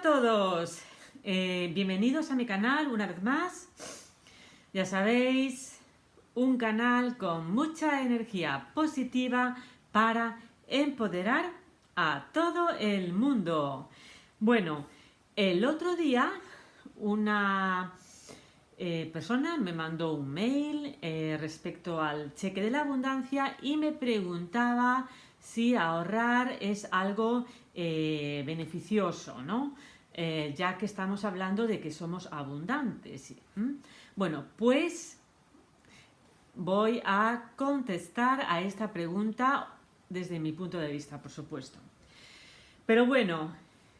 todos, bienvenidos a mi canal una vez más. Ya sabéis, un canal con mucha energía positiva para empoderar a todo el mundo. Bueno, el otro día una persona me mandó un mail respecto al cheque de la abundancia y me preguntaba si ahorrar es algo beneficioso, ¿no? Ya que estamos hablando de que somos abundantes. Bueno, pues voy a contestar a esta pregunta desde mi punto de vista, por supuesto. Pero bueno,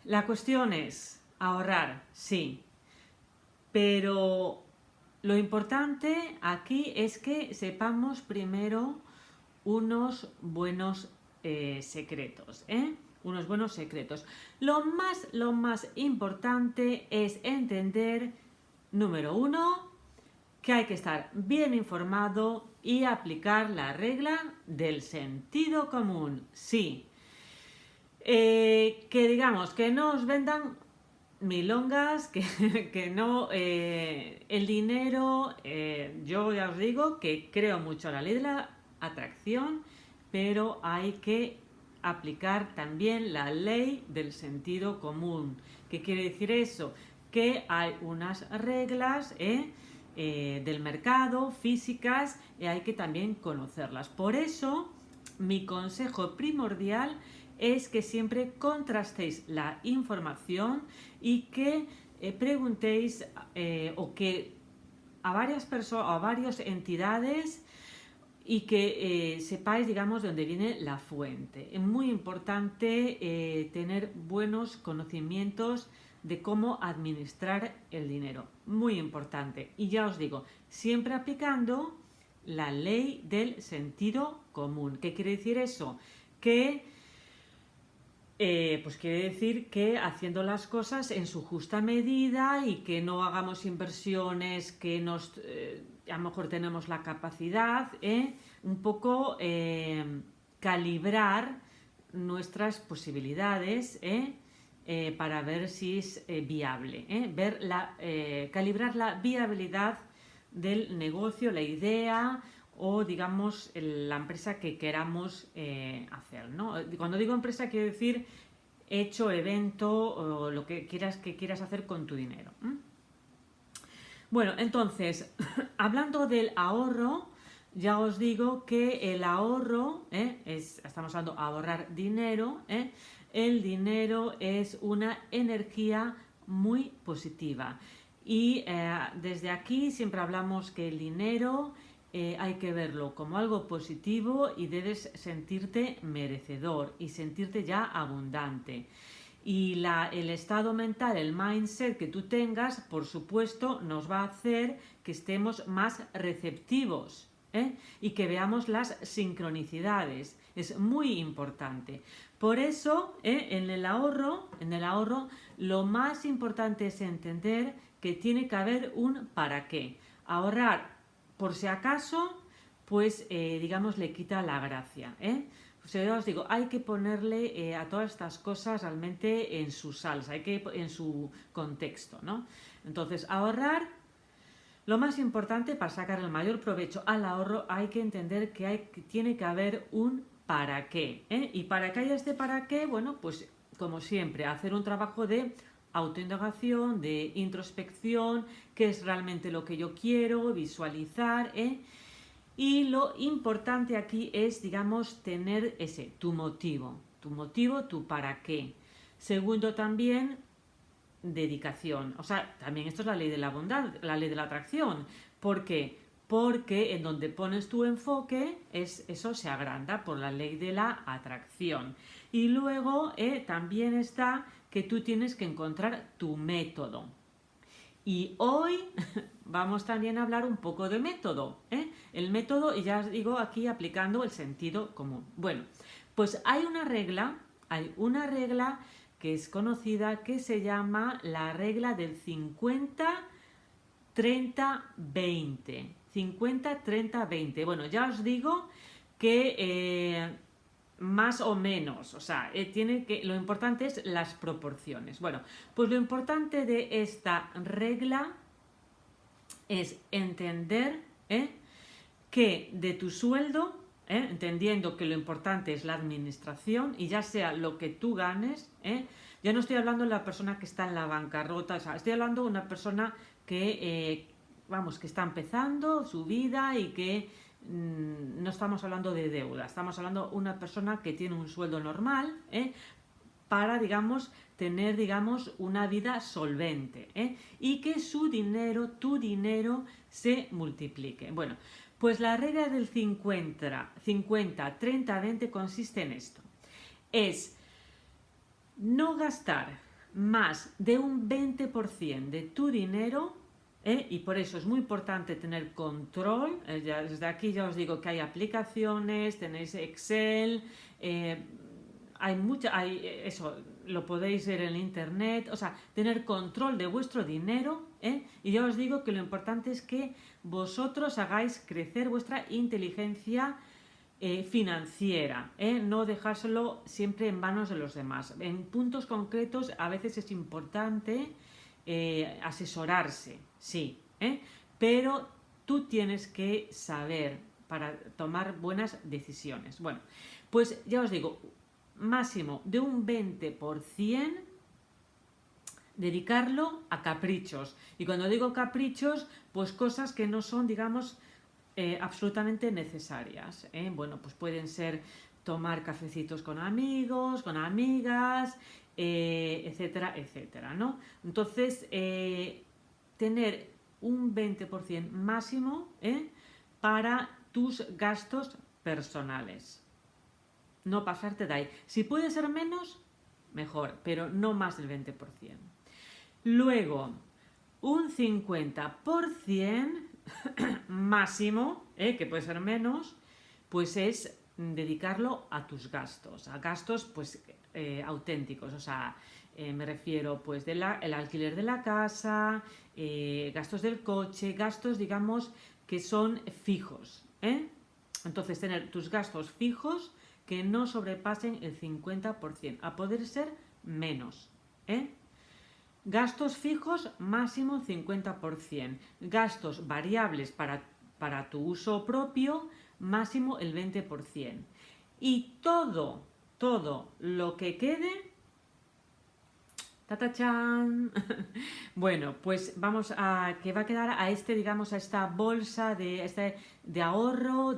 la cuestión es ahorrar, sí, pero lo importante aquí es que sepamos primero unos buenos secretos, unos buenos secretos. Lo más importante es entender, número uno, que hay que estar bien informado y aplicar la regla del sentido común. Sí. Que digamos, que no os vendan milongas, que no, el dinero, yo ya os digo que creo mucho en la ley de la atracción, pero hay que aplicar también la ley del sentido común. ¿Qué quiere decir eso? Que hay unas reglas del mercado, físicas, y hay que también conocerlas. Por eso, mi consejo primordial es que siempre contrastéis la información y que preguntéis o que a varias personas, a varias entidades y que sepáis, digamos, de dónde viene la fuente. Es muy importante tener buenos conocimientos de cómo administrar el dinero. Muy importante. Y ya os digo, siempre aplicando la ley del sentido común. ¿Qué quiere decir eso? Que pues quiere decir que haciendo las cosas en su justa medida y que no hagamos inversiones que nos a lo mejor tenemos la capacidad, un poco calibrar nuestras posibilidades para ver si es viable, calibrar la viabilidad del negocio, la idea o digamos la empresa que queramos hacer, ¿no? Cuando digo empresa quiero decir hecho, evento o lo que quieras hacer con tu dinero. Bueno, entonces, hablando del ahorro, ya os digo que el ahorro, estamos hablando de ahorrar dinero, el dinero es una energía muy positiva. Y desde aquí siempre hablamos que el dinero hay que verlo como algo positivo y debes sentirte merecedor y sentirte ya abundante. Y el estado mental, el mindset que tú tengas, por supuesto, nos va a hacer que estemos más receptivos y que veamos las sincronicidades. Es muy importante. Por eso, en el ahorro, lo más importante es entender que tiene que haber un para qué. Ahorrar por si acaso, pues digamos le quita la gracia. Pues ya os digo, hay que ponerle a todas estas cosas realmente en su salsa, en su contexto, ¿no? Entonces, ahorrar, lo más importante para sacar el mayor provecho al ahorro, hay que entender que tiene que haber un para qué. Y para que haya este para qué, bueno, pues como siempre, hacer un trabajo de autoindagación, de introspección, qué es realmente lo que yo quiero, visualizar, y lo importante aquí es, digamos, tener tu motivo, tu para qué. Segundo también, dedicación. O sea, también esto es la ley de la bondad, la ley de la atracción. ¿Por qué? Porque en donde pones tu enfoque, eso se agranda por la ley de la atracción. Y luego también está que tú tienes que encontrar tu método. Y hoy vamos también a hablar un poco de método. El método, y ya os digo aquí aplicando el sentido común. Bueno, pues hay una regla que es conocida que se llama la regla del 50-30-20. 50-30-20. Bueno, ya os digo que más o menos, o sea, lo importante es las proporciones. Bueno, pues lo importante de esta regla es entender que de tu sueldo, entendiendo que lo importante es la administración y ya sea lo que tú ganes, ya no estoy hablando de la persona que está en la bancarrota, o sea, estoy hablando de una persona que, que está empezando su vida y que no estamos hablando de deuda, estamos hablando de una persona que tiene un sueldo normal, para, digamos, tener, digamos, una vida solvente, y que su dinero, tu dinero, se multiplique. Bueno, pues la regla del 50, 30, 20 consiste en esto. Es no gastar más de un 20% de tu dinero, y por eso es muy importante tener control. Desde aquí ya os digo que hay aplicaciones, tenéis Excel, eso lo podéis ver en internet, o sea, tener control de vuestro dinero, y ya os digo que lo importante es que vosotros hagáis crecer vuestra inteligencia financiera, no dejárselo siempre en manos de los demás. En puntos concretos a veces es importante asesorarse, sí, pero tú tienes que saber para tomar buenas decisiones. Bueno, pues ya os digo, máximo de un 20% dedicarlo a caprichos. Y cuando digo caprichos, pues cosas que no son, digamos, absolutamente necesarias. Bueno, pues pueden ser tomar cafecitos con amigos, con amigas, etcétera, etcétera, ¿no? Entonces, tener un 20% máximo para tus gastos personales. No pasarte de ahí. Si puede ser menos, mejor, pero no más del 20%. Luego, un 50% máximo, que puede ser menos, pues es dedicarlo a tus gastos, a gastos pues auténticos, o sea, me refiero pues el alquiler de la casa, gastos del coche, gastos digamos que son fijos, entonces tener tus gastos fijos que no sobrepasen el 50%, a poder ser menos, gastos fijos máximo 50%, gastos variables para tu uso propio máximo el 20%, y todo lo que quede, ¡tatachán! Bueno, pues vamos a que va a quedar a digamos, a esta bolsa de ahorro,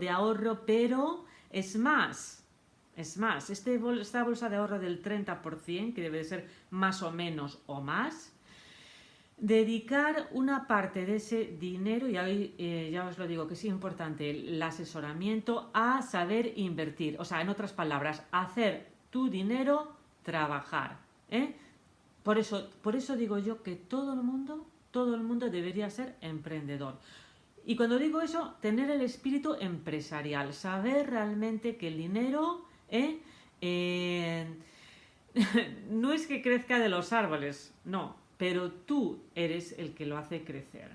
pero es más, esta bolsa de ahorro del 30%, que debe de ser más o menos o más, dedicar una parte de ese dinero, y ahí ya os lo digo que es importante el asesoramiento, a saber invertir. O sea, en otras palabras, hacer tu dinero trabajar. Por eso digo yo que todo el mundo debería ser emprendedor. Y cuando digo eso, tener el espíritu empresarial, saber realmente que el dinero no es que crezca de los árboles, no, pero tú eres el que lo hace crecer,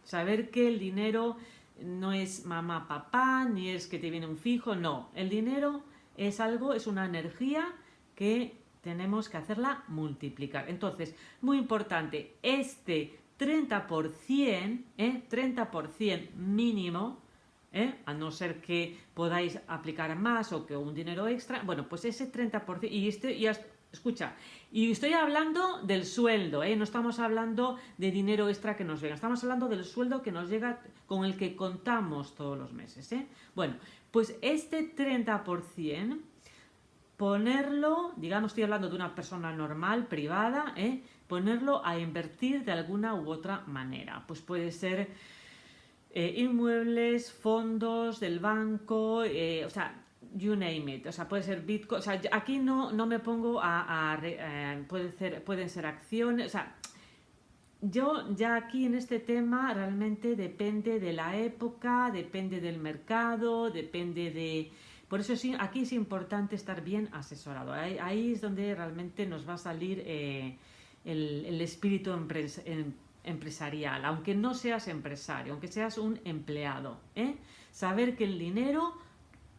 saber que el dinero no es mamá, papá, ni es que te viene un fijo, no, el dinero es algo, es una energía que tenemos que hacerla multiplicar. Entonces, muy importante, este 30%, 30% mínimo, a no ser que podáis aplicar más o que un dinero extra, bueno, pues ese 30%, escucha, y estoy hablando del sueldo, no estamos hablando de dinero extra que nos llega, estamos hablando del sueldo que nos llega, con el que contamos todos los meses, Bueno, pues este 30%, ponerlo, digamos, estoy hablando de una persona normal, privada, ponerlo a invertir de alguna u otra manera. Pues puede ser inmuebles, fondos del banco, o sea, you name it, o sea, puede ser Bitcoin, o sea, aquí no me pongo pueden ser acciones, o sea, yo ya aquí en este tema realmente depende de la época, depende del mercado, depende de... Por eso sí, aquí es importante estar bien asesorado. Ahí es donde realmente nos va a salir el espíritu empresarial, aunque no seas empresario, aunque seas un empleado. Saber que el dinero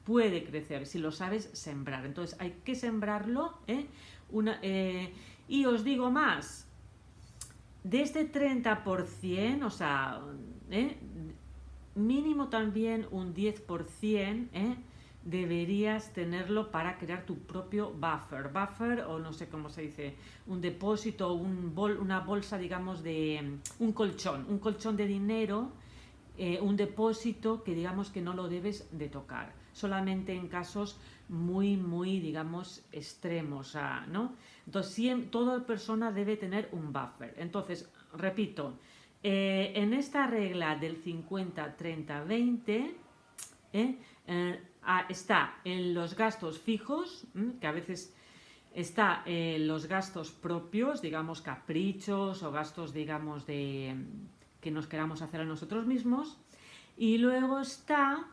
puede crecer si lo sabes sembrar. Entonces hay que sembrarlo, ¿eh? Y os digo más, de este 30%, o sea, mínimo también un 10%, deberías tenerlo para crear tu propio buffer, o no sé cómo se dice, un depósito, una bolsa, digamos, de un colchón de dinero, un depósito que digamos que no lo debes de tocar, solamente en casos muy, digamos, extremos, ¿no? Entonces, toda persona debe tener un buffer. Entonces, repito, en esta regla del 50-30-20, está en los gastos fijos, que a veces está en los gastos propios, digamos caprichos o gastos, digamos, que nos queramos hacer a nosotros mismos, y luego está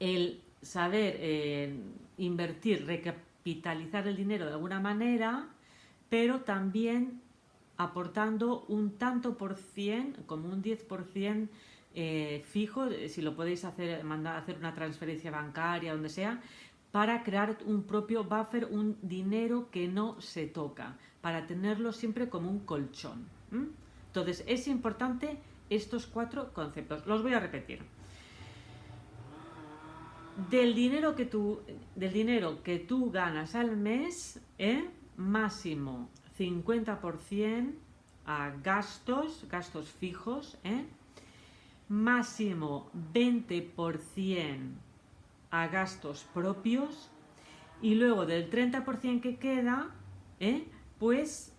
el saber invertir, recapitalizar el dinero de alguna manera, pero también aportando un tanto por cien, como un 10% fijo, si lo podéis hacer, hacer una transferencia bancaria, donde sea, para crear un propio buffer, un dinero que no se toca, para tenerlo siempre como un colchón. Entonces es importante estos 4 conceptos. Los voy a repetir. Del dinero que tú ganas al mes, máximo 50% a gastos fijos, máximo 20% a gastos propios, y luego del 30% que queda, pues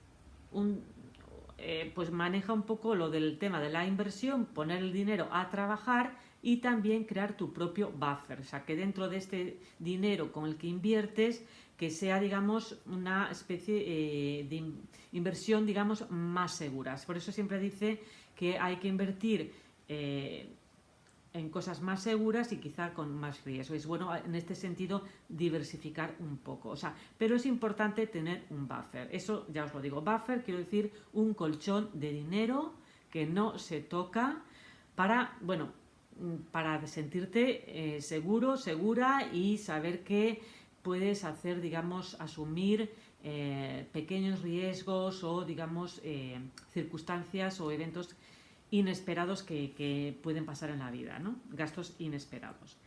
maneja un poco lo del tema de la inversión, poner el dinero a trabajar y también crear tu propio buffer, o sea, que dentro de este dinero con el que inviertes, que sea, digamos, una especie de inversión, digamos, más segura. Por eso siempre dice que hay que invertir en cosas más seguras y quizá con más riesgo. Es bueno, en este sentido, diversificar un poco. O sea, pero es importante tener un buffer. Eso ya os lo digo. Buffer quiero decir un colchón de dinero que no se toca para sentirte seguro, segura, y saber que puedes hacer, digamos, asumir pequeños riesgos o, digamos, circunstancias o eventos inesperados que pueden pasar en la vida, ¿no? Gastos inesperados.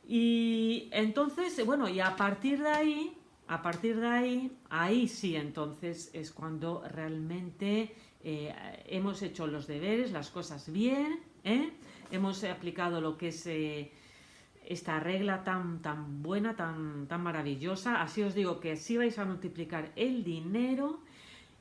Y entonces, bueno, y a partir de ahí, ahí sí, entonces es cuando realmente hemos hecho los deberes, las cosas bien, hemos aplicado lo que es esta regla tan buena, tan maravillosa. Así os digo que así vais a multiplicar el dinero,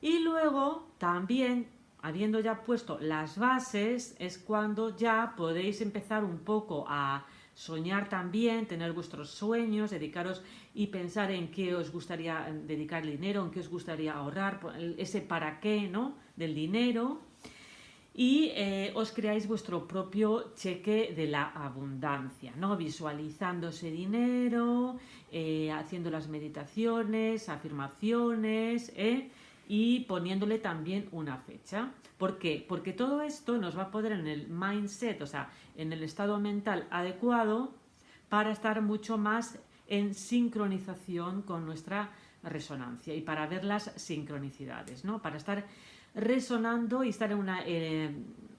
y luego también, habiendo ya puesto las bases, es cuando ya podéis empezar un poco a soñar también, tener vuestros sueños, dedicaros y pensar en qué os gustaría dedicar el dinero, en qué os gustaría ahorrar, ese para qué, ¿no?, del dinero, y os creáis vuestro propio cheque de la abundancia, ¿no?, visualizando ese dinero, haciendo las meditaciones, afirmaciones, y poniéndole también una fecha. ¿Por qué? Porque todo esto nos va a poner en el mindset, o sea, en el estado mental adecuado para estar mucho más en sincronización con nuestra resonancia y para ver las sincronicidades, ¿no? Para estar resonando y estar en una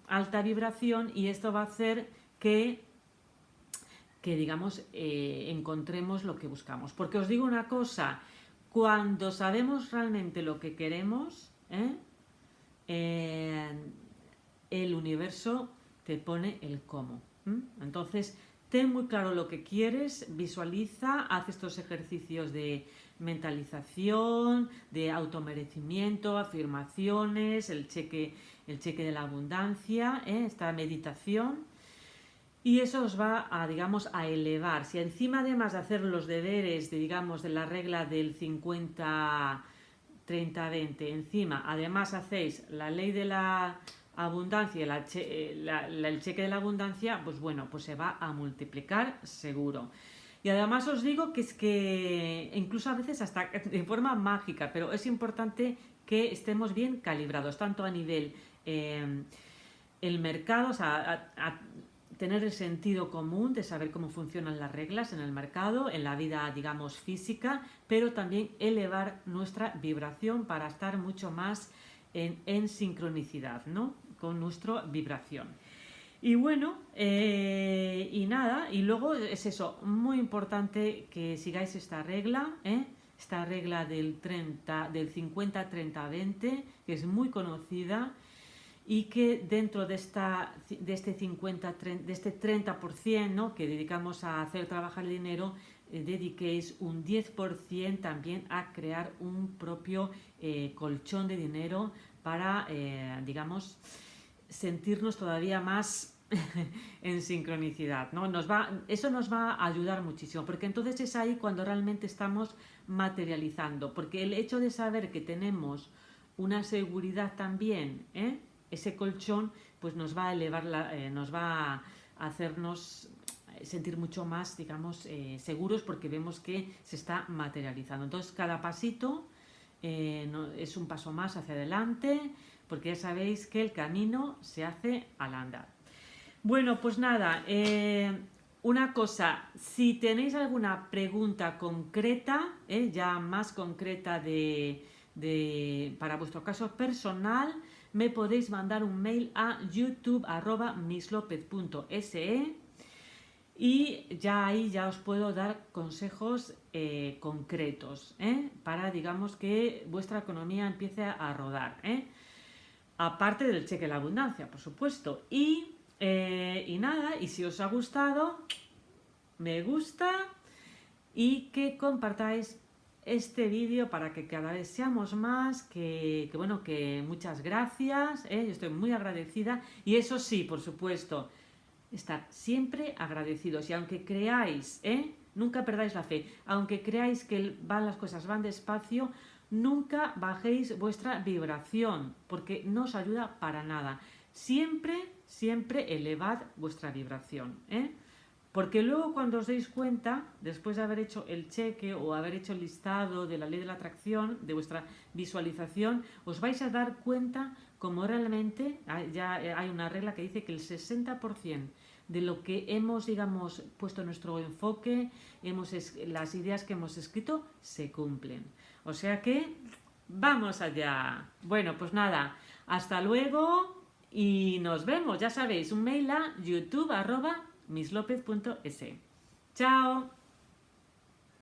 alta vibración, y esto va a hacer que digamos, encontremos lo que buscamos. Porque os digo una cosa, cuando sabemos realmente lo que queremos, el universo te pone el cómo. Entonces, ten muy claro lo que quieres, visualiza, haz estos ejercicios de mentalización, de automerecimiento, afirmaciones, el cheque de la abundancia, esta meditación. Y eso os va a, digamos, a elevar. Si encima, además de hacer los deberes de la regla del 50-30-20, encima además hacéis la ley de la abundancia, el cheque de la abundancia, pues bueno, pues se va a multiplicar seguro. Y además os digo que es que incluso a veces hasta de forma mágica, pero es importante que estemos bien calibrados, tanto a nivel el mercado, o sea, tener el sentido común de saber cómo funcionan las reglas en el mercado, en la vida, digamos, física, pero también elevar nuestra vibración para estar mucho más en sincronicidad, ¿no? Con nuestra vibración. Y bueno, y nada, y luego es eso, muy importante que sigáis esta regla, esta regla del 50-30-20, que es muy conocida, y que dentro de este 30%, ¿no?, que dedicamos a hacer trabajar el dinero, dediquéis un 10% también a crear un propio colchón de dinero para, digamos, sentirnos todavía más en sincronicidad, ¿no? Eso nos va a ayudar muchísimo, porque entonces es ahí cuando realmente estamos materializando, porque el hecho de saber que tenemos una seguridad también, ese colchón, pues nos va a elevar, nos va a hacernos sentir mucho más, digamos, seguros, porque vemos que se está materializando. Entonces, cada pasito es un paso más hacia adelante, porque ya sabéis que el camino se hace al andar. Bueno, pues nada, una cosa, si tenéis alguna pregunta concreta, ya más concreta para vuestro caso personal, me podéis mandar un mail a youtube@misslopez.se y ya ahí ya os puedo dar consejos concretos, para, digamos, que vuestra economía empiece a rodar, aparte del cheque de la abundancia, por supuesto. Y nada, y si os ha gustado, me gusta, y que compartáis este vídeo para que cada vez seamos más, que muchas gracias, yo estoy muy agradecida, y eso sí, por supuesto, estar siempre agradecidos, y aunque creáis, nunca perdáis la fe, aunque creáis que las cosas van despacio, nunca bajéis vuestra vibración, porque no os ayuda para nada. Siempre elevad vuestra vibración, porque luego, cuando os deis cuenta, después de haber hecho el cheque o haber hecho el listado de la ley de la atracción, de vuestra visualización, os vais a dar cuenta como realmente ya hay una regla que dice que el 60% de lo que hemos, digamos, puesto nuestro enfoque, las ideas que hemos escrito, se cumplen. O sea que, ¡vamos allá! Bueno, pues nada, hasta luego y nos vemos. Ya sabéis, un mail a youtube@misslopez.es. ¡Chao!